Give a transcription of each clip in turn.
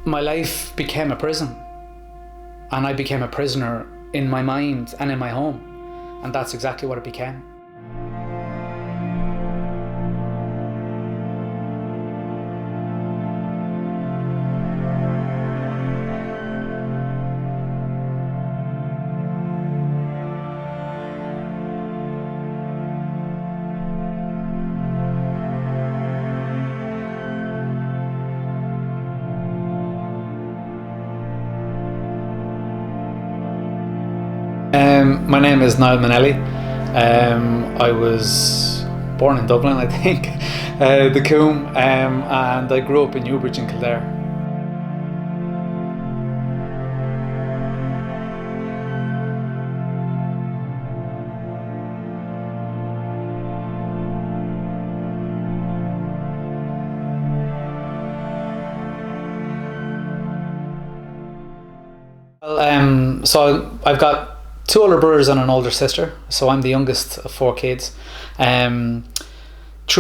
My life became a prison, and I became a prisoner in my mind and in my home, and that's exactly what it became. My name is Niall Munnellys. I was born in Dublin, I think, the Coombe, and I grew up in Newbridge in Kildare. So I've got two older brothers and an older sister, so I'm the youngest of four kids. Through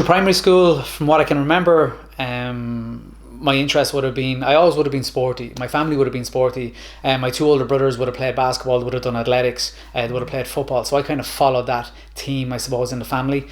primary school, from what I can remember, my interest would have been, I always would have been sporty. My family would have been sporty. My two older brothers would have played basketball, they would have done athletics, they would have played football. So I kind of followed that team, I suppose, in the family.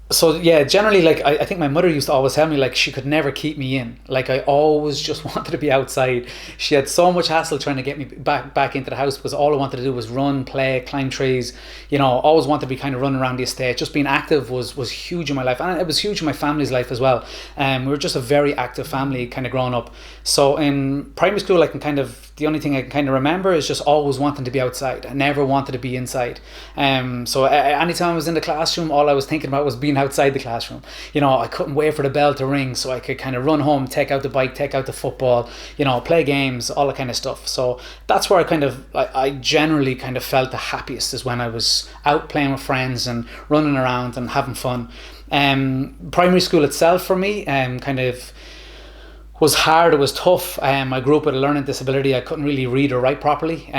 So yeah, generally, like I think my mother used to always tell me, like, she could never keep me in. Like, I always just wanted to be outside. She had so much hassle trying to get me back into the house, because all I wanted to do was run, play, climb trees. You know, always wanted to be kind of running around the estate. Just being active was huge in my life, and it was huge in my family's life as well. We were just a very active family kind of growing up. So in primary school, I can kind of, the only thing I can kind of remember is just always wanting to be outside. I never wanted to be inside. So anytime I was in the classroom, all I was thinking about was being outside the classroom. You know, I couldn't wait for the bell to ring so I could kind of run home, take out the bike, take out the football, you know, play games, all that kind of stuff. So that's where I generally kind of felt the happiest, is when I was out playing with friends and running around and having fun. Primary school itself for me kind of was hard. It was tough. I grew up with a learning disability. I couldn't really read or write properly,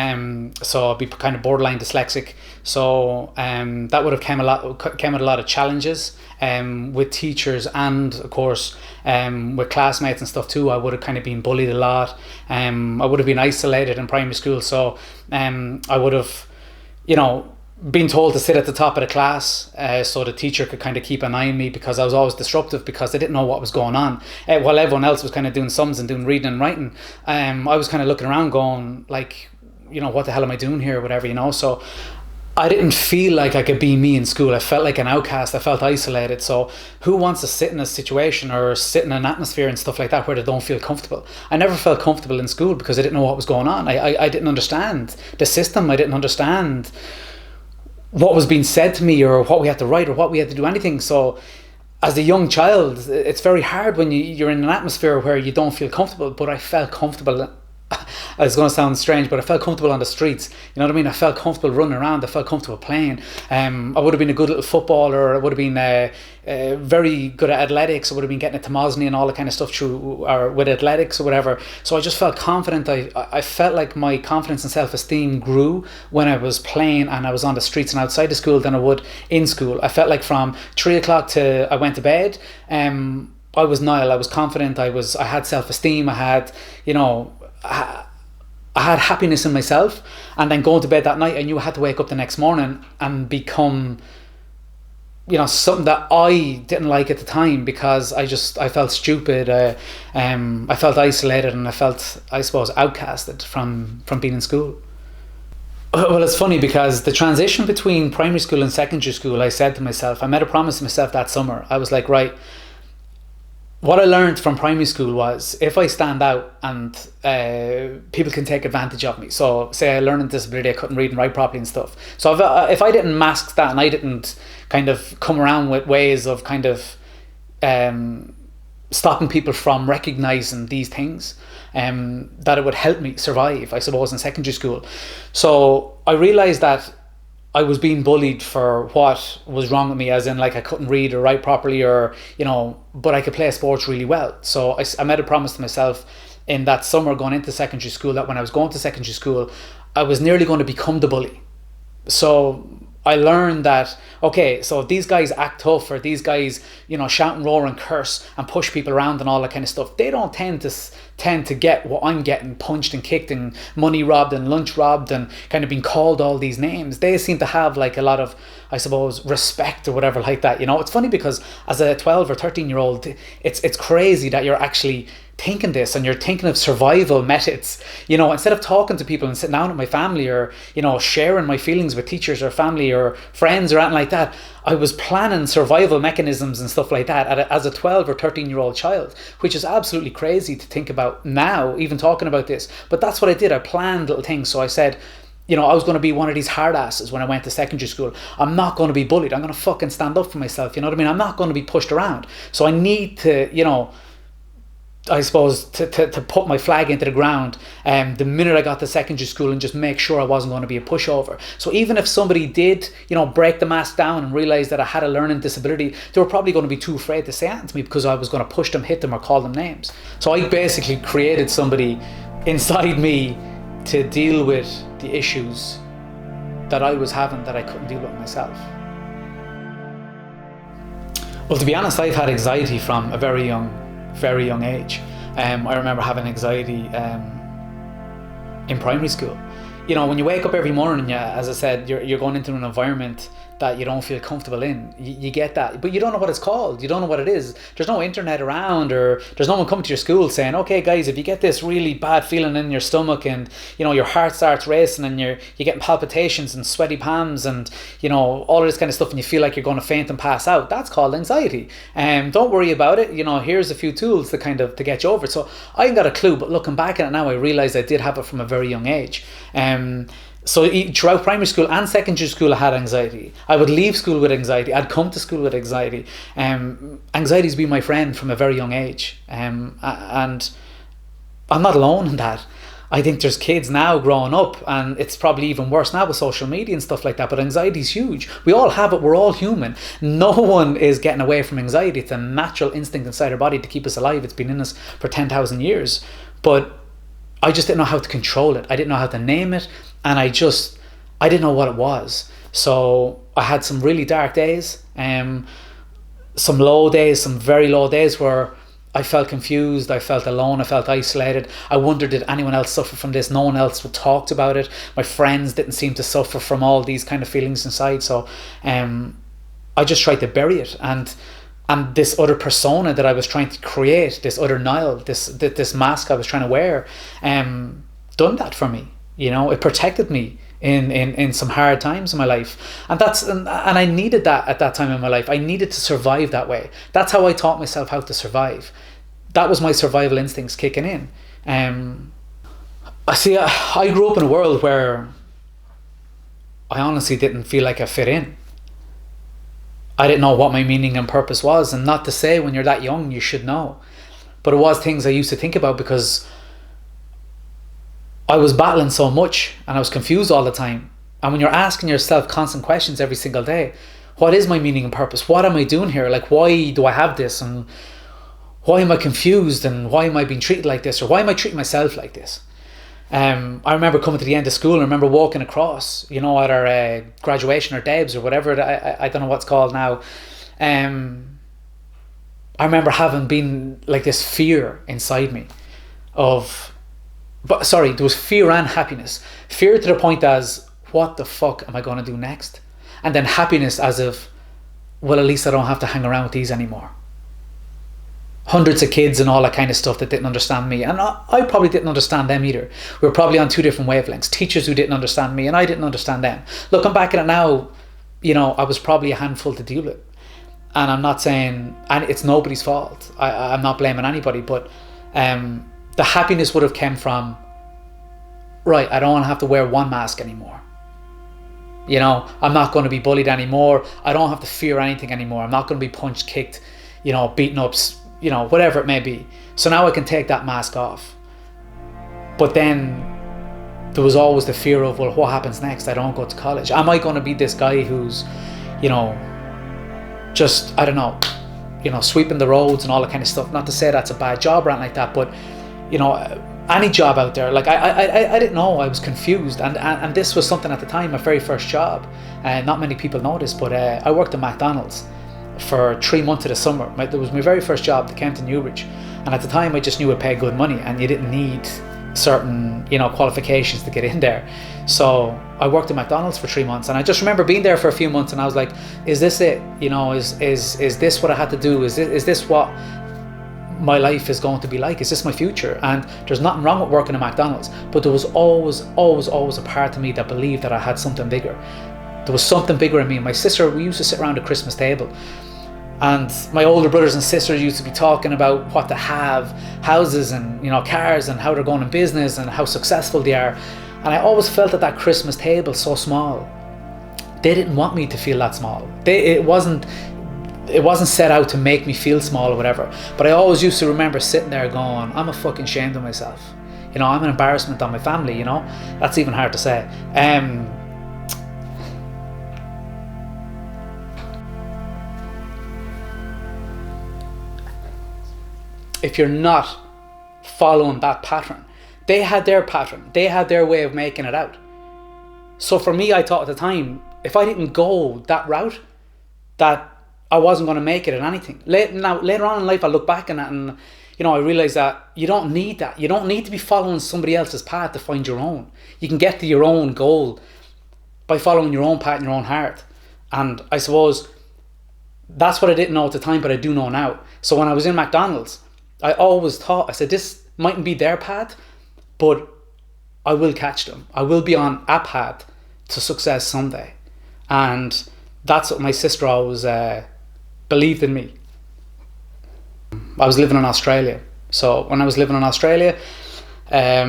so I'd be kind of borderline dyslexic. So that would have came with a lot of challenges with teachers, and of course with classmates and stuff too. I would have kind of been bullied a lot. I would have been isolated in primary school. So I would have, you know, being told to sit at the top of the class, so the teacher could kind of keep an eye on me, because I was always disruptive, because they didn't know what was going on. While everyone else was kind of doing sums and doing reading and writing, I was kind of looking around going, like, you know, what the hell am I doing here, or whatever, you know. So I didn't feel like I could be me in school. I felt like an outcast. I felt isolated. So who wants to sit in a situation or sit in an atmosphere and stuff like that where they don't feel comfortable? I never felt comfortable in school because I didn't know what was going on. I didn't understand the system. I didn't understand what was being said to me, or what we had to write, or what we had to do, anything. So as a young child, it's very hard when you're in an atmosphere where you don't feel comfortable. But I felt comfortable. It's going to sound strange, but I felt comfortable on the streets. You know what I mean? I felt comfortable running around. I felt comfortable playing. I would have been a good little footballer. I would have been very good at athletics. I would have been getting a Tomosny and all that kind of stuff with athletics or whatever. So I just felt confident. I felt like my confidence and self-esteem grew when I was playing and I was on the streets and outside the school than I would in school. I felt like from 3 o'clock to I went to bed, I was Niall. I was confident. I had self-esteem. I had, you know, I had happiness in myself. And then going to bed that night, I knew I had to wake up the next morning and become, you know, something that I didn't like at the time, because I felt stupid. I felt isolated, and I felt, I suppose, outcasted from being in school. Well, it's funny, because the transition between primary school and secondary school, I said to myself, I made a promise to myself that summer. I was like, right, what I learned from primary school was, if I stand out and people can take advantage of me. So say I learned a disability, I couldn't read and write properly and stuff. So if I didn't mask that, and I didn't kind of come around with ways of kind of stopping people from recognizing these things, that it would help me survive, I suppose, in secondary school. So I realized that I was being bullied for what was wrong with me, as in, like, I couldn't read or write properly, or, you know, but I could play sports really well. So I made a promise to myself in that summer going into secondary school, that when I was going to secondary school, I was nearly going to become the bully. So I learned that, okay, so if these guys act tough, or these guys, shout and roar and curse and push people around and all that kind of stuff, they don't tend to get what I'm getting, punched and kicked and money robbed and lunch robbed and kind of being called all these names. They seem to have like a lot of, I suppose, respect or whatever like that. It's funny because as a 12 or 13-year-old, it's crazy that you're actually thinking this, and you're thinking of survival methods, instead of talking to people and sitting down with my family, or sharing my feelings with teachers or family or friends or anything like that. I was planning survival mechanisms and stuff like that as a 12 or 13-year-old child, which is absolutely crazy to think about now, even talking about this. But that's what I did. I planned little things. So I said, I was going to be one of these hard asses when I went to secondary school. I'm not going to be bullied. I'm going to fucking stand up for myself. You know what I mean? I'm not going to be pushed around. So I need to, I suppose, to put my flag into the ground the minute I got to secondary school, and just make sure I wasn't going to be a pushover. So even if somebody did, break the mask down and realize that I had a learning disability, they were probably going to be too afraid to say anything to me, because I was going to push them, hit them, or call them names. So I basically created somebody inside me to deal with the issues that I was having that I couldn't deal with myself. Well, to be honest, I've had anxiety from a very young age. I remember having anxiety in primary school. When you wake up every morning, as I said, you're going into an environment that you don't feel comfortable in. You get that, but you don't know what it's called. You don't know what it is. There's no internet around, or there's no one coming to your school saying, okay guys, if you get this really bad feeling in your stomach, and your heart starts racing, and you're getting palpitations and sweaty palms, and all of this kind of stuff, and you feel like you're going to faint and pass out, that's called anxiety. Don't worry about it. Here's a few tools to get you over it. So I ain't got a clue, but looking back at it now, I realized I did have it from a very young age. So throughout primary school and secondary school, I had anxiety. I would leave school with anxiety. I'd come to school with anxiety. Anxiety's been my friend from a very young age. And I'm not alone in that. I think there's kids now growing up, and it's probably even worse now with social media and stuff like that, but anxiety's huge. We all have it. We're all human. No one is getting away from anxiety. It's a natural instinct inside our body to keep us alive. It's been in us for 10,000 years. But I just didn't know how to control it. I didn't know how to name it. And I didn't know what it was. So I had some really dark days, some low days, some very low days where I felt confused, I felt alone, I felt isolated. I wondered, did anyone else suffer from this? No one else talked about it. My friends didn't seem to suffer from all these kind of feelings inside. So I just tried to bury it. And this other persona that I was trying to create, this other Niall, this mask I was trying to wear, done that for me. It protected me in some hard times in my life, and I needed that at that time in my life. I needed to survive that way. That's how I taught myself how to survive. That was my survival instincts kicking in. I grew up in a world where I honestly didn't feel like I fit in. I didn't know what my meaning and purpose was, and not to say when you're that young you should know, but it was things I used to think about, because I was battling so much and I was confused all the time. And when you're asking yourself constant questions every single day, what is my meaning and purpose? What am I doing here? Like, why do I have this? And why am I confused? And why am I being treated like this? Or why am I treating myself like this? I remember coming to the end of school, and I remember walking across, at our graduation or Debs or whatever, I don't know what's called now. I remember having been like this fear inside me there was fear and happiness. Fear to the point as, what the fuck am I going to do next? And then happiness as if, well, at least I don't have to hang around with these anymore. Hundreds of kids and all that kind of stuff that didn't understand me. And I probably didn't understand them either. We were probably on two different wavelengths. Teachers who didn't understand me, and I didn't understand them. Looking back at it now, I was probably a handful to deal with. And I'm not saying, and it's nobody's fault. I'm not blaming anybody, but the happiness would have come from, right, I don't have to wear one mask anymore. I'm not going to be bullied anymore. I don't have to fear anything anymore. I'm not going to be punched, kicked, beaten up, whatever it may be. So now I can take that mask off. But then there was always the fear of, well, what happens next? I don't go to college. Am I going to be this guy who's, just, I don't know, sweeping the roads and all that kind of stuff? Not to say that's a bad job or anything like that, but, any job out there. Like I didn't know. I was confused, and this was something at the time, my very first job. Not many people know this, but I worked at McDonald's for 3 months of the summer. It was my very first job, the Kent in Newbridge, and at the time I just knew it paid good money, and you didn't need certain, you know, qualifications to get in there. So I worked at McDonald's for 3 months, and I just remember being there for a few months, and I was like, is this it? You know, is this what I had to do? Is this what my life is going to be like? Is this my future? And there's nothing wrong with working at McDonald's, but there was always a part of me that believed that I had something bigger. There was something bigger in me. And my sister, we used to sit around the Christmas table, and my older brothers and sisters used to be talking about what to have, houses and, you know, cars, and how they're going in business and how successful they are. And I always felt at that Christmas table so small. They didn't want me to feel that small. It wasn't set out to make me feel small or whatever. But I always used to remember sitting there going, I'm a fucking ashamed of myself. You know, I'm an embarrassment on my family, you know. That's even hard to say. If you're not following that pattern, they had their pattern, they had their way of making it out. So for me, I thought at the time, if I didn't go that route, that I wasn't going to make it in anything. Later on in life, I look back on that, and, you know, I realize that you don't need that. You don't need to be following somebody else's path to find your own. You can get to your own goal by following your own path in your own heart. And I suppose that's what I didn't know at the time, but I do know now. So when I was in McDonald's, I always thought, I said, this mightn't be their path, but I will catch them. I will be on a path to success someday. And that's what my sister always believed in me. I was living in Australia. So when I was living in Australia, I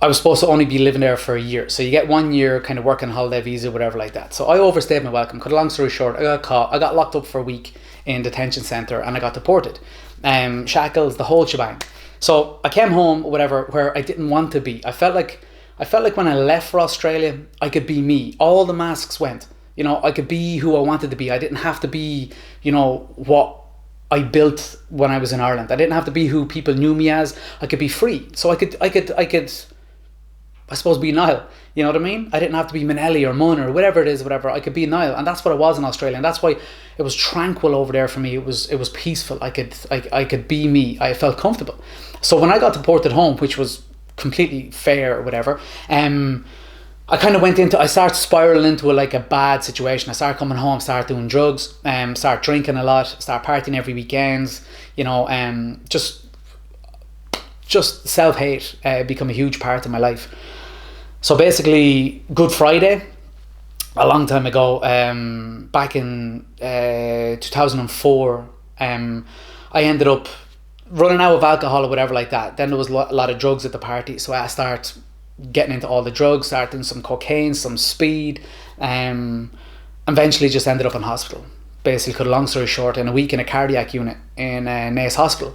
was supposed to only be living there for a year. So you get 1 year kind of working holiday visa, whatever like that. So I overstayed my welcome. Cut a long story short, I got caught. I got locked up for a week in detention centre, and I got deported. Shackles, the whole shebang. So I came home, whatever, where I didn't want to be. I felt like when I left for Australia, I could be me. All the masks went. You know, I could be who I wanted to be. I didn't have to be, you know, what I built when I was in Ireland. I didn't have to be who people knew me as. I could be free. So I could, I suppose, be Niall. You know what I mean? I didn't have to be Munnellys or Munn or whatever it is, whatever. I could be Niall, and that's what I was in Australia, and that's why it was tranquil over there for me. It was peaceful. I could be me. I felt comfortable. So when I got deported home, which was completely fair or whatever, I kind of I started spiraling into a bad situation. I started coming home, started doing drugs, started drinking a lot, started partying every weekend. You know, just self-hate become a huge part of my life. So basically, Good Friday, a long time ago, back in 2004, I ended up running out of alcohol or whatever like that. Then there was a lot of drugs at the party, so I started getting into all the drugs, started doing some cocaine, some speed, eventually just ended up in hospital. Basically, cut a long story short, in a week in a cardiac unit in Naas Hospital.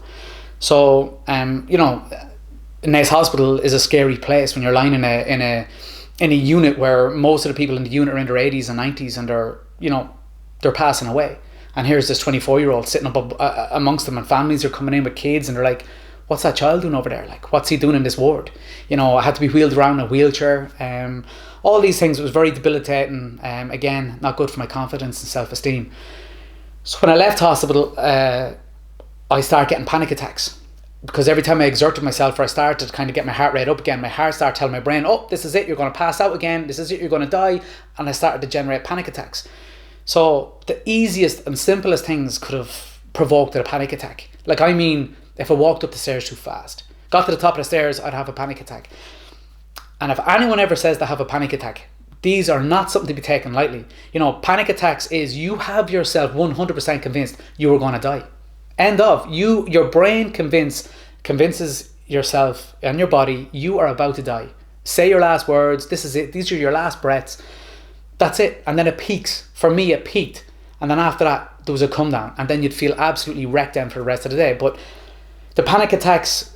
So, you know, Naas Hospital is a scary place when you're lying in a unit where most of the people in the unit are in their 80s and 90s, and they're passing away. And here's this 24-year-old sitting up amongst them, and families are coming in with kids, and they're like, what's that child doing over there? Like, what's he doing in this ward? You know, I had to be wheeled around in a wheelchair. All these things. It was very debilitating. Again, not good for my confidence and self-esteem. So when I left hospital, I started getting panic attacks, because every time I exerted myself, or I started to kind of get my heart rate up again, my heart started telling my brain, oh, this is it, you're going to pass out again, this is it, you're going to die. And I started to generate panic attacks. So the easiest and simplest things could have provoked a panic attack. Like, I mean, if I walked up the stairs too fast, got to the top of the stairs, I'd have a panic attack. And if anyone ever says they have a panic attack, these are not something to be taken lightly. You know, panic attacks is you have yourself 100% convinced you are going to die. End of. Your brain convinces yourself and your body you are about to die. Say your last words. This is it. These are your last breaths. That's it. And then it peaks. For me, it peaked. And then after that, there was a come down. And then you'd feel absolutely wrecked down for the rest of the day. But the panic attacks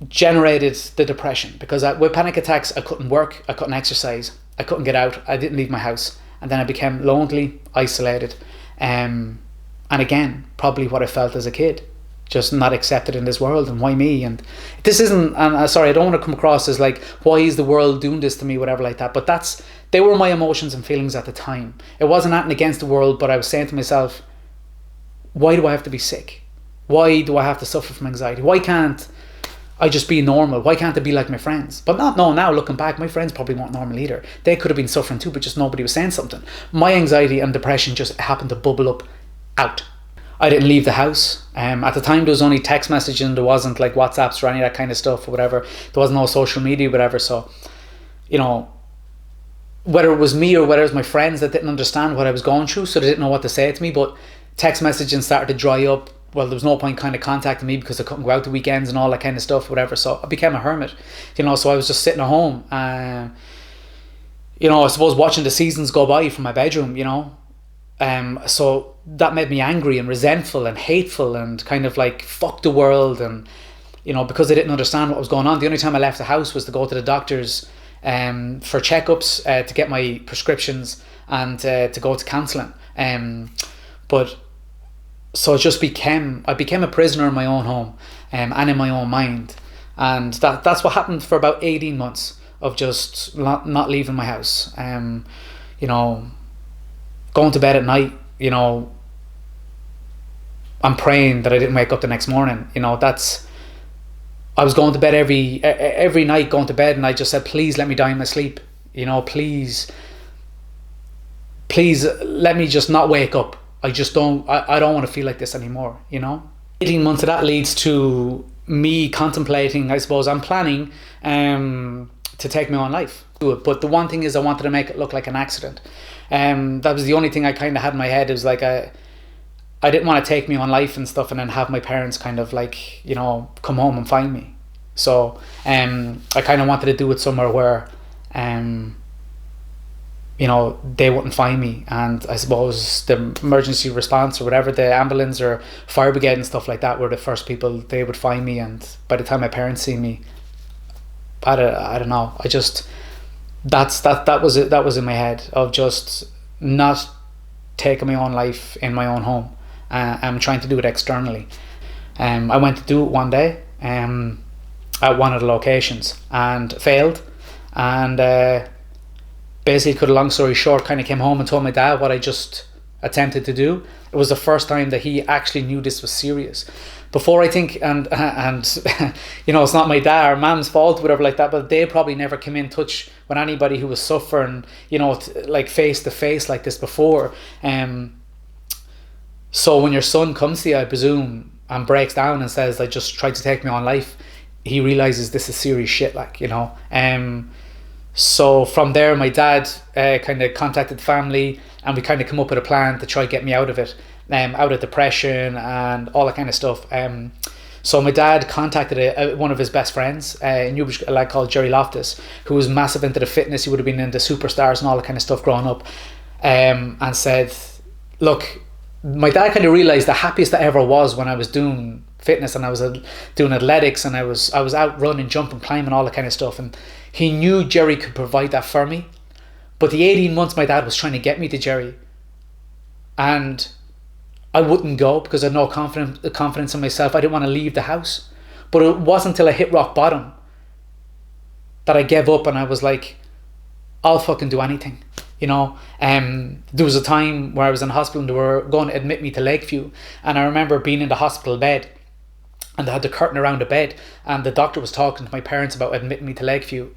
generated the depression, because with panic attacks, I couldn't work. I couldn't exercise. I couldn't get out. I didn't leave my house. And then I became lonely, isolated. And again, probably what I felt as a kid. just not accepted in this world, and why me? And this isn't, and sorry, I don't want to come across as like, why is the world doing this to me, whatever like that, but they were my emotions and feelings at the time. It wasn't acting against the world, but I was saying to myself, why do I have to be sick? Why do I have to suffer from anxiety? Why can't I just be normal? Why can't I be like my friends? But not, no, now looking back, my friends probably weren't normal either. They could have been suffering too, but just nobody was saying something. My anxiety and depression just happened to bubble up out. I didn't leave the house. At the time, there was only text messaging. There wasn't like WhatsApps or any of that kind of stuff or whatever. There was no social media, whatever. So, you know, whether it was me or whether it was my friends that didn't understand what I was going through, so they didn't know what to say to me, but text messaging started to dry up. Well, there was no point kind of contacting me because I couldn't go out the weekends and all that kind of stuff, whatever. So I became a hermit, you know, so I was just sitting at home. You know, I suppose watching the seasons go by from my bedroom, you know. So that made me angry and resentful and hateful and kind of like, fuck the world. And, you know, because I didn't understand what was going on, the only time I left the house was to go to the doctors for checkups, to get my prescriptions and to go to counselling. But so I became a prisoner in my own home and in my own mind. And that's what happened for about 18 months of just not leaving my house. You know, going to bed at night, you know, I'm praying that I didn't wake up the next morning. You know, I was going to bed every night, going to bed, and I just said, please let me die in my sleep. You know, please let me just not wake up. I don't want to feel like this anymore, you know. 18 months of that leads to me contemplating, I suppose I'm planning to take my own life. But the one thing is, I wanted to make it look like an accident. That was the only thing I kind of had in my head. It was like I didn't want to take my own life and stuff and then have my parents kind of like, you know, come home and find me. So I kind of wanted to do it somewhere where you know, they wouldn't find me. And I suppose the emergency response or whatever, the ambulance or fire brigade and stuff like that were the first people they would find me. And by the time my parents see me, I don't know, I just, that was it. That was in my head, of just not taking my own life in my own home. I'm trying to do it externally. I went to do it one day at one of the locations and failed, and basically, cut a long story short, kind of came home and told my dad what I just attempted to do. It was the first time that he actually knew this was serious. Before, I think, and you know, it's not my dad or mom's fault, whatever like that, but they probably never came in touch with anybody who was suffering, you know, like face to face like this before. So when your son comes to you, I presume, and breaks down and says, I just tried to take my own life, he realizes this is serious shit, like, you know. So from there, my dad kind of contacted family, and we kind of come up with a plan to try to get me out of it, out of depression and all that kind of stuff. So my dad contacted one of his best friends, a lad called Jerry Loftus, who was massive into the fitness. He would have been into Superstars and all that kind of stuff growing up, and said, look, my dad kind of realized the happiest I ever was when I was doing fitness and I was doing athletics, and I was out running, jumping, climbing, all that kind of stuff. And he knew Jerry could provide that for me. But the 18 months my dad was trying to get me to Jerry, and I wouldn't go because I had no confidence in myself. I didn't want to leave the house. But it wasn't until I hit rock bottom that I gave up, and I was like, I'll fucking do anything. You know, there was a time where I was in hospital and they were going to admit me to Lakeview, and I remember being in the hospital bed, and they had the curtain around the bed, and the doctor was talking to my parents about admitting me to Lakeview,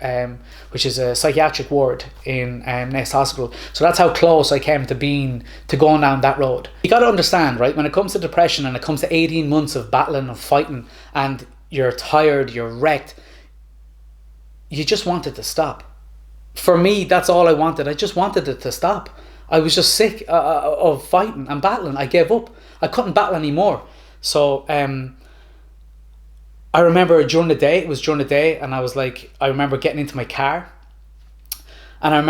which is a psychiatric ward in Naas Hospital. So that's how close I came to going down that road. You got to understand, right, when it comes to depression and it comes to 18 months of battling and fighting, and you're tired, you're wrecked, you just want it to stop. For me, that's all I wanted. I just wanted it to stop. I was just sick of fighting and battling. I gave up. I couldn't battle anymore. So I remember during the day, and I was like, I remember getting into my car, and I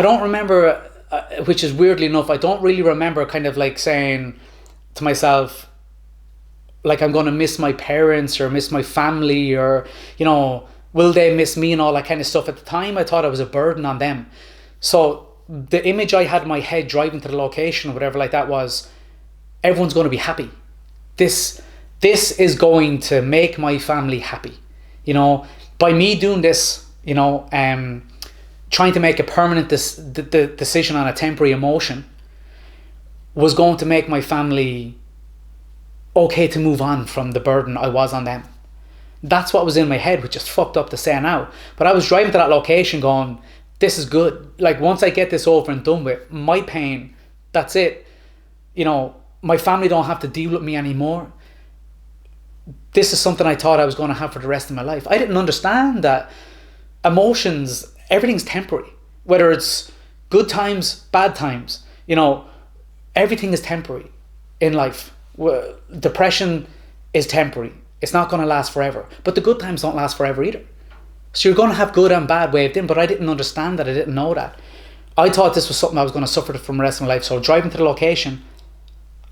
don't remember, which is weirdly enough, I don't really remember kind of like saying to myself, like, I'm going to miss my parents or miss my family, or, you know, will they miss me and all that kind of stuff. At the time, I thought I was a burden on them. So the image I had in my head driving to the location or whatever like that was, everyone's going to be happy. this is going to make my family happy. By me doing this, trying to make a permanent decision on a temporary emotion was going to make my family okay to move on from the burden I was on them. That's what was in my head, which is fucked up to say now. But I was driving to that location going, this is good. Like, once I get this over and done with, my pain, that's it. My family don't have to deal with me anymore. This is something I thought I was going to have for the rest of my life. I didn't understand that emotions, everything's temporary. Whether it's good times, bad times, everything is temporary in life. Depression is temporary. It's not going to last forever. But the good times don't last forever either. So you're going to have good and bad waved in, but I didn't understand that. I didn't know that. I thought this was something I was going to suffer from the rest of my life. So driving to the location,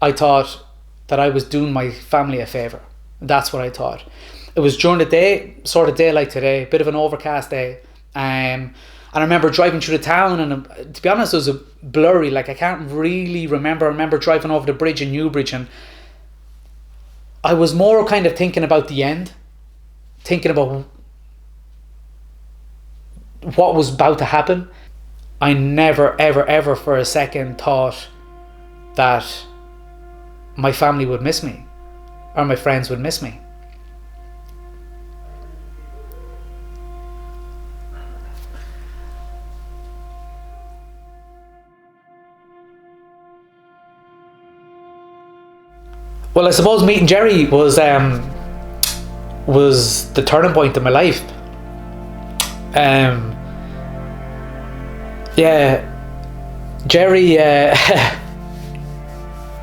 I thought that I was doing my family a favour. That's what I thought. It was during the day, sort of day like today, a bit of an overcast day. And I remember driving through the town, and to be honest, it was a blurry. Like, I can't really remember. I remember driving over the bridge in Newbridge, and I was more kind of thinking about the end, thinking about what was about to happen. I never, ever, ever for a second thought that my family would miss me or my friends would miss me. Well, I suppose meeting Jerry was the turning point in my life. Jerry,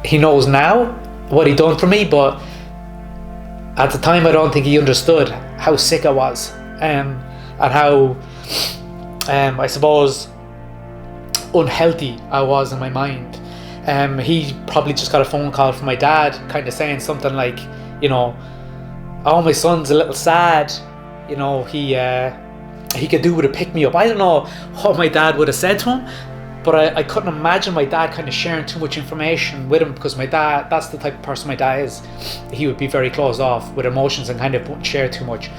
he knows now what he done for me, but at the time I don't think he understood how sick I was, and how I suppose unhealthy I was in my mind. He probably just got a phone call from my dad, kind of saying something like, oh, my son's a little sad, he could do with a pick me up. I don't know what my dad would have said to him, but I couldn't imagine my dad kind of sharing too much information with him, because my dad, that's the type of person my dad is. He would be very closed off with emotions and kind of wouldn't share too much.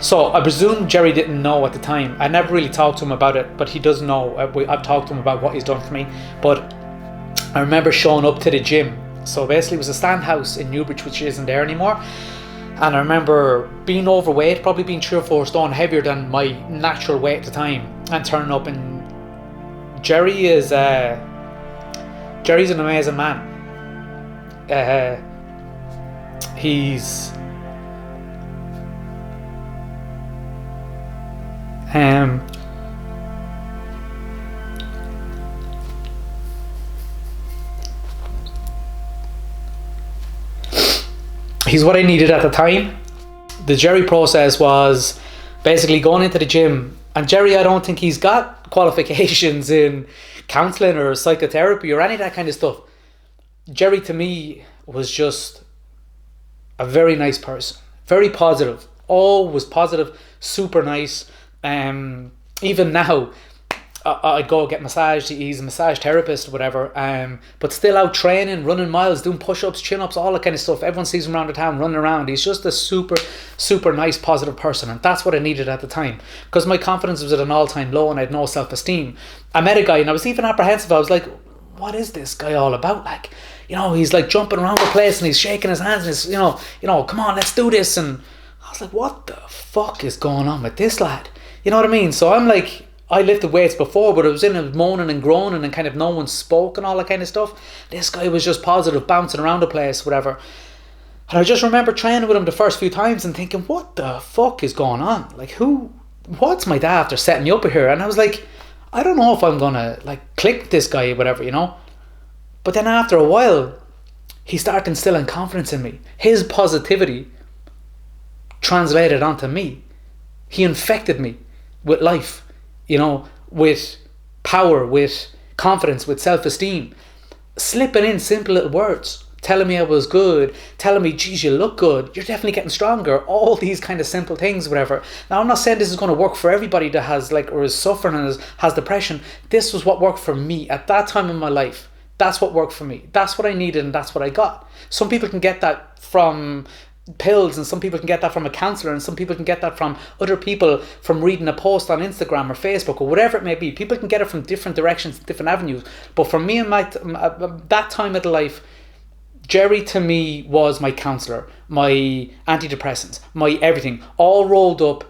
So I presume Jerry didn't know at the time. I never really talked to him about it, but he does know. I've talked to him about what he's done for me. But I remember showing up to the gym. So basically it was a stand house in Newbridge, which isn't there anymore. And I remember being overweight, probably being 3 or 4 stone heavier than my natural weight at the time, and turning up. And Jerry's an amazing man. He's what I needed at the time. The Jerry process was basically going into the gym, and Jerry, I don't think he's got qualifications in counselling or psychotherapy or any of that kind of stuff. Jerry to me was just a very nice person, very positive, always positive, super nice. Even now, I'd go get massaged. He's a massage therapist or whatever, but still out training, running miles, doing push-ups, chin-ups, all that kind of stuff. Everyone sees him around the town running around. He's just a super, super nice, positive person, and that's what I needed at the time, because my confidence was at an all-time low and I had no self-esteem. I met a guy and I was even apprehensive. I was like, what is this guy all about? Like, he's like jumping around the place and he's shaking his hands and he's, come on, let's do this. And I was like, what the fuck is going on with this lad? You know what I mean? So I'm like, I lifted weights before, but I was in it moaning and groaning and kind of no one spoke and all that kind of stuff. This guy was just positive, bouncing around the place, whatever. And I just remember training with him the first few times and thinking, what the fuck is going on? Like, what's my dad after setting me up here? And I was like, I don't know if I'm going to like click with this guy or whatever, But then after a while, he started instilling confidence in me. His positivity translated onto me. He infected me with life. With power, with confidence, with self-esteem, slipping in simple little words, telling me I was good, telling me, geez, you look good, you're definitely getting stronger, all these kind of simple things, whatever. Now, I'm not saying this is going to work for everybody that has or is suffering and has depression. This was what worked for me at that time in my life. That's what worked for me. That's what I needed, and that's what I got. Some people can get that from pills, and some people can get that from a counselor, and some people can get that from other people, from reading a post on Instagram or Facebook or whatever it may be. People can get it from different directions, different avenues. But for me and that time of the life, Jerry to me was my counsellor, my antidepressants, my everything, all rolled up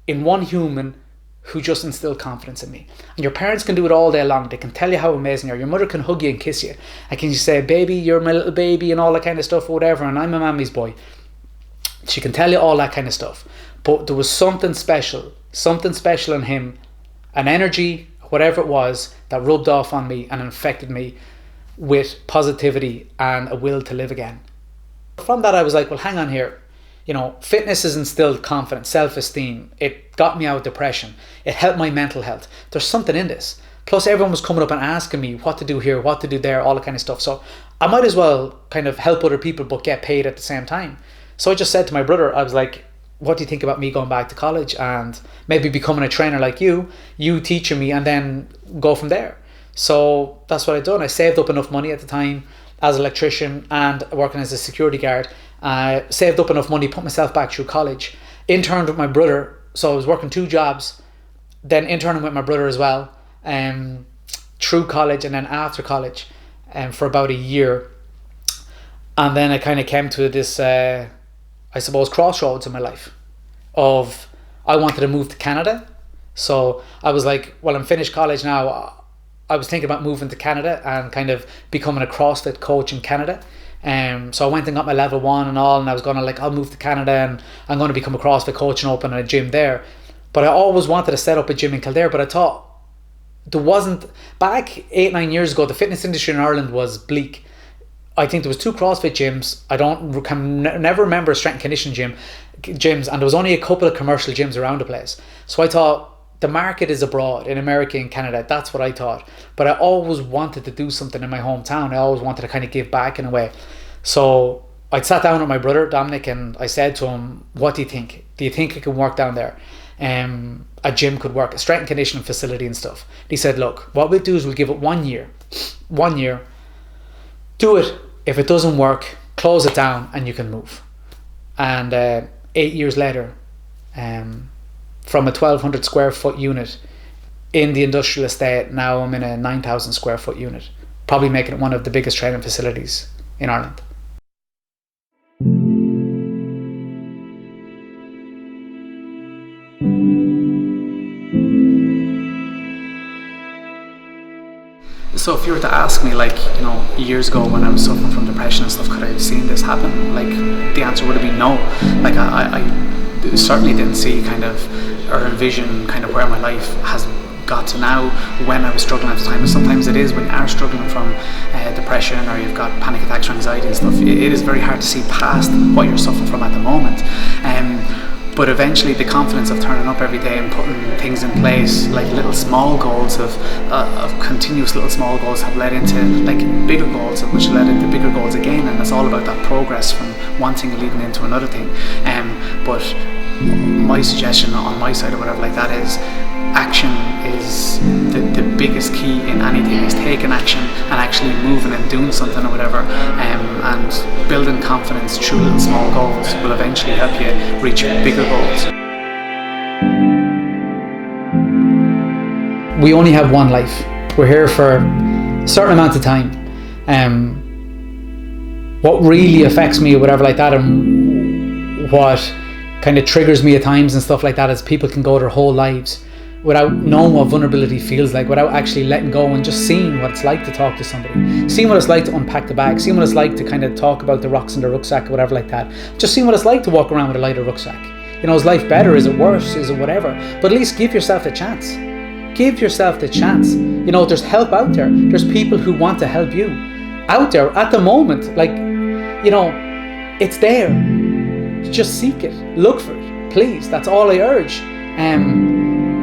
in one human who just instilled confidence in me. And your parents can do it all day long. They can tell you how amazing you are. Your mother can hug you and kiss you. And can you say, baby, you're my little baby, and all that kind of stuff or whatever, and I'm a mammy's boy. She can tell you all that kind of stuff. But there was something special in him, an energy, whatever it was, that rubbed off on me and infected me with positivity and a will to live again. From that, I was like, well, hang on here. You know, fitness has instilled confidence, self-esteem. It got me out of depression. It helped my mental health. There's something in this. Plus, everyone was coming up and asking me what to do here, what to do there, all that kind of stuff. So I might as well kind of help other people but get paid at the same time. So I just said to my brother, I was like, what do you think about me going back to college and maybe becoming a trainer like you teaching me, and then go from there? So that's what I done. I saved up enough money at the time as an electrician and working as a security guard. I saved up enough money, put myself back through college, interned with my brother. So I was working 2 jobs, then interning with my brother as well, through college and then after college, for about a year. And then I kind of came to this, I suppose, crossroads in my life of I wanted to move to Canada. So I was like, well, I'm finished college now. I was thinking about moving to Canada and kind of becoming a CrossFit coach in Canada. So I went and got my level 1 and all, and I was going to like, I'll move to Canada and I'm going to become a CrossFit coach and open a gym there. But I always wanted to set up a gym in Kildare, but I thought there wasn't, back 8-9 years ago, the fitness industry in Ireland was bleak. I think there was 2 CrossFit gyms. I never remember a strength and conditioning gyms, and there was only a couple of commercial gyms around the place. So I thought, the market is abroad in America and Canada. That's what I thought. But I always wanted to do something in my hometown. I always wanted to kind of give back in a way. So I sat down with my brother Dominic and I said to him, what do you think? Do you think it can work down there? A gym could work, a strength and conditioning facility and stuff. He said, look, what we'll do is we'll give it 1 year. 1 year. Do it. If it doesn't work, close it down and you can move. And 8 years later, from a 1,200 square foot unit in the industrial estate, now I'm in a 9,000 square foot unit, probably making it one of the biggest training facilities in Ireland. So if you were to ask me, like, you know, years ago when I was suffering from depression and stuff, could I have seen this happen? Like, the answer would have been no. Like, I certainly didn't see kind of, or envision kind of where my life has got to now when I was struggling at the time. And sometimes it is, when you are struggling from depression or you've got panic attacks or anxiety and stuff, it is very hard to see past what you're suffering from at the moment. But eventually the confidence of turning up every day and putting things in place, like little small goals of continuous little small goals, have led into like bigger goals, which led into bigger goals again. And it's all about that progress from one thing leading into another thing. But my suggestion on my side or whatever like that is, action is the biggest key in anything, is taking action and actually moving and doing something or whatever, and building confidence through little small goals will eventually help you reach bigger goals. We only have one life. We're here for a certain amount of time. What really affects me or whatever like that, and what kind of triggers me at times and stuff like that, is people can go their whole lives without knowing what vulnerability feels like, without actually letting go and just seeing what it's like to talk to somebody, seeing what it's like to unpack the bag, seeing what it's like to kind of talk about the rocks in the rucksack or whatever like that, just seeing what it's like to walk around with a lighter rucksack. You know, is life better? Is it worse? Is it whatever? But at least give yourself a chance. Give yourself the chance. You know, there's help out there. There's people who want to help you out there at the moment. Like, you know, it's there. Just seek it. Look for it. Please. That's all I urge.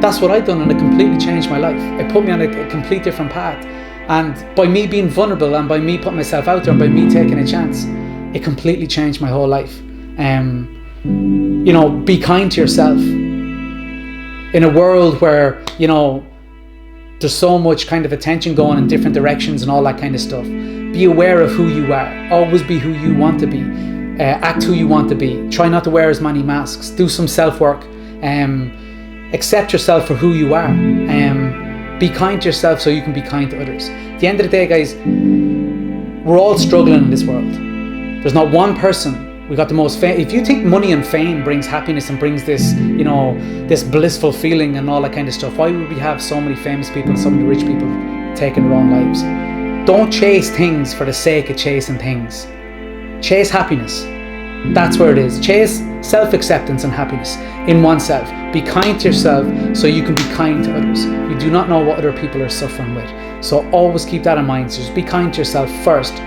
That's what I've done, and it completely changed my life. It put me on a complete different path. And by me being vulnerable and by me putting myself out there and by me taking a chance, it completely changed my whole life. You know, be kind to yourself. In a world where, you know, there's so much kind of attention going in different directions and all that kind of stuff. Be aware of who you are. Always be who you want to be. Act who you want to be. Try not to wear as many masks. Do some self-work. Accept yourself for who you are. Be kind to yourself so you can be kind to others. At the end of the day, guys, we're all struggling in this world. There's not one person. We got the most fame. If you think money and fame brings happiness and brings this, this blissful feeling and all that kind of stuff, why would we have so many famous people, so many rich people taking their own lives? Don't chase things for the sake of chasing things. Chase happiness. That's where it is. Chase self-acceptance and happiness in oneself. Be kind to yourself so you can be kind to others. You do not know what other people are suffering with. So always keep that in mind. So just be kind to yourself first.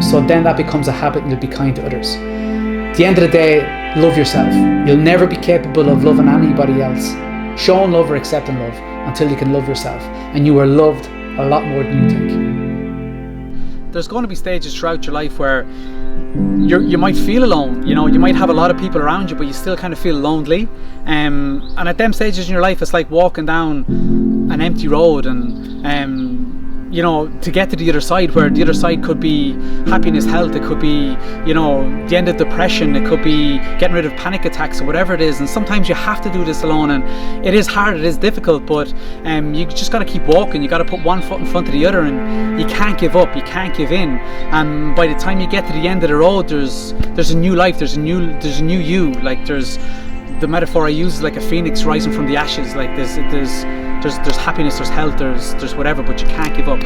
So then that becomes a habit and you'll be kind to others. At the end of the day, love yourself. You'll never be capable of loving anybody else. Showing love or accepting love until you can love yourself. And you are loved a lot more than you think. There's going to be stages throughout your life where you might feel alone. You might have a lot of people around you, but you still kind of feel lonely. And at them stages in your life, it's like walking down an empty road and to get to the other side, where the other side could be happiness, health, it could be, the end of depression, it could be getting rid of panic attacks or whatever it is. And sometimes you have to do this alone, and it is hard, it is difficult, but you just got to keep walking. You got to put one foot in front of the other, and you can't give up, you can't give in. And by the time you get to the end of the road, there's a new life, there's a new you. Like, there's the metaphor I use is like a phoenix rising from the ashes. Like there's happiness, there's health, there's whatever, but you can't give up.